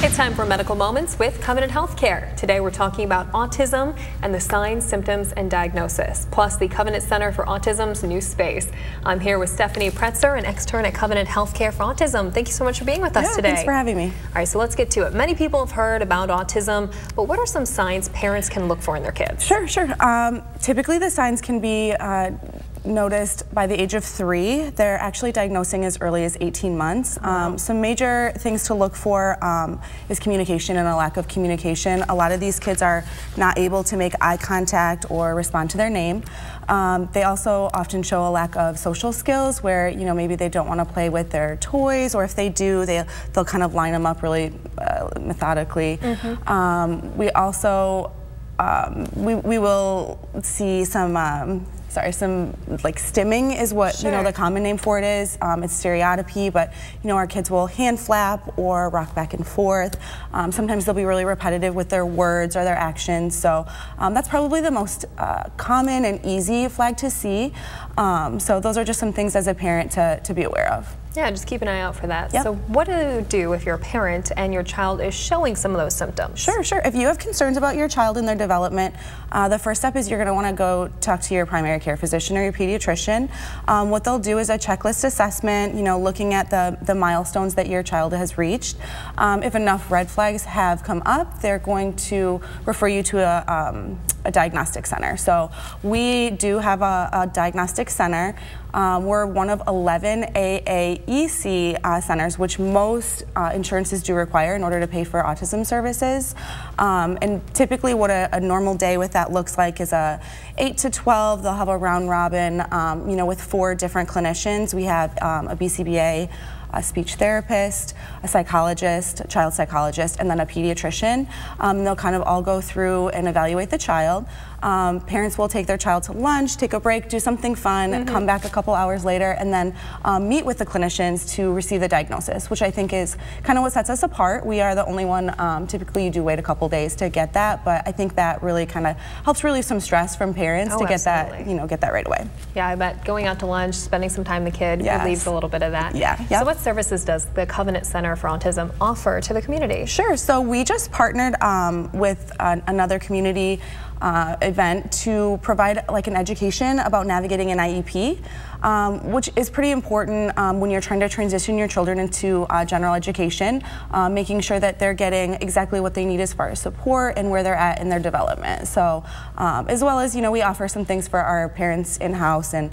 It's time for Medical Moments with Covenant Healthcare. Today we're talking about autism and the signs, symptoms, and diagnosis, plus the Covenant Center for Autism's new space. I'm here with Stephanie Pretzer, an extern at Covenant Healthcare for Autism. Thank you so much for being with us today. Thanks for having me. All right, so let's get to it. Many people have heard about autism, but what are some signs parents can look for in their kids? Sure. Typically the signs can be noticed by the age of 3. They're actually diagnosing as early as 18 months. Some major things to look for is communication and a lack of communication. A lot of these kids are not able to make eye contact or respond to their name. They also often show a lack of social skills where, maybe they don't want to play with their toys, or if they do, they'll kind of line them up really methodically. We also, we will see some like stimming is what the common name for it is. It's stereotypy, but our kids will hand flap or rock back and forth. Sometimes they'll be really repetitive with their words or their actions. So that's probably the most common and easy flag to see. So those are just some things as a parent to be aware of. Yeah, just keep an eye out for that. Yep. So what do you do if you're a parent and your child is showing some of those symptoms? Sure. If you have concerns about your child and their development, the first step is you're going to want to go talk to your primary care physician or your pediatrician. What they'll do is a checklist assessment, looking at the milestones that your child has reached. If enough red flags have come up, they're going to refer you to a diagnostic center. So we do have a diagnostic center. We're one of 11 AAEC centers, which most insurances do require in order to pay for autism services. And typically what a normal day with that looks like is a 8 to 12. They'll have a round robin, with 4 different clinicians. We have a BCBA, a speech therapist, a psychologist, a child psychologist, and then a pediatrician. They'll kind of all go through and evaluate the child. Parents will take their child to lunch, take a break, do something fun, come back a couple hours later, and then meet with the clinicians to receive the diagnosis, which I think is kind of what sets us apart. We are the only one, typically you do wait a couple days to get that, but I think that really kind of helps relieve some stress from parents to get that, get that right away. Yeah, I bet going out to lunch, spending some time with the kid relieves a little bit of that. Yeah. So what services does the Covenant Center for Autism offer to the community? Sure, so we just partnered with another community event to provide like an education about navigating an IEP, which is pretty important when you're trying to transition your children into general education, making sure that they're getting exactly what they need as far as support and where they're at in their development. So as well as, we offer some things for our parents in-house, and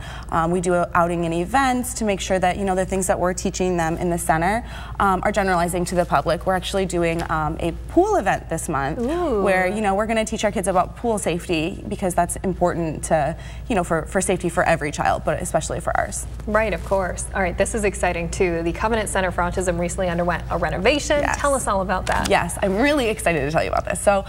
we do outing and events to make sure that, the things that we're teaching them in the center are generalizing to the public. We're actually doing a pool event this month. Ooh. Where, we're going to teach our kids about pool safety, because that's important to, for safety for every child, but especially for ours. Right, of course. All right, this is exciting too. The Covenant Center for Autism recently underwent a renovation. Yes. Tell us all about that. Yes, I'm really excited to tell you about this. So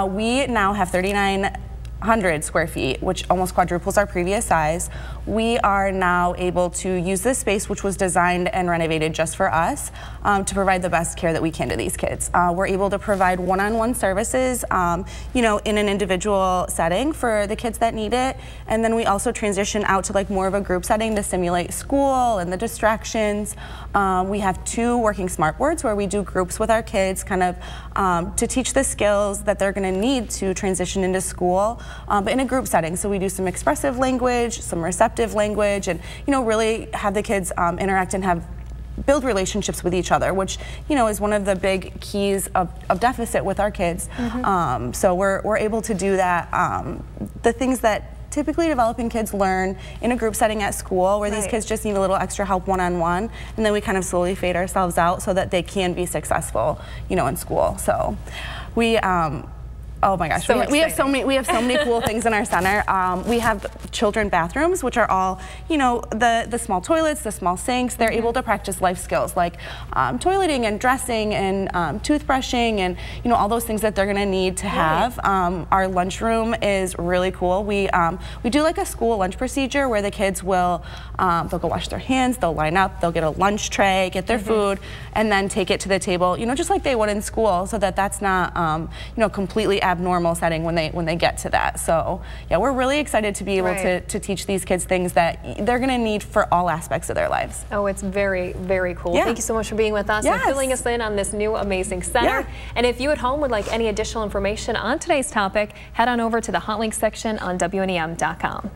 we now have 3,900 square feet, which almost quadruples our previous size. We are now able to use this space, which was designed and renovated just for us, to provide the best care that we can to these kids. We're able to provide one-on-one services, in an individual setting for the kids that need it. And then we also transition out to like more of a group setting to simulate school and the distractions. We have 2 working smart boards where we do groups with our kids, kind of to teach the skills that they're going to need to transition into school, but in a group setting. So we do some expressive language, some receptive language, and really have the kids interact and build relationships with each other, which is one of the big keys of deficit with our kids. So we're able to do that. The things that typically developing kids learn in a group setting at school, where these kids just need a little extra help one-on-one, and then we kind of slowly fade ourselves out so that they can be successful, in school. So we oh my gosh, we have so many cool things in our center. We have children bathrooms, which are all, the small toilets, the small sinks. They're able to practice life skills like toileting and dressing and toothbrushing and, all those things that they're gonna need to have. Our lunchroom is really cool. We do like a school lunch procedure where the kids will, they'll go wash their hands, they'll line up, they'll get a lunch tray, get their food, and then take it to the table, just like they would in school, so that that's not, completely abnormal setting when they get to that. So yeah, we're really excited to be able to teach these kids things that they're going to need for all aspects of their lives. Oh, it's very, very cool. Yeah. Thank you so much for being with us and filling us in on this new amazing center. And if you at home would like any additional information on today's topic, head on over to the Hot Link section on WNEM.com.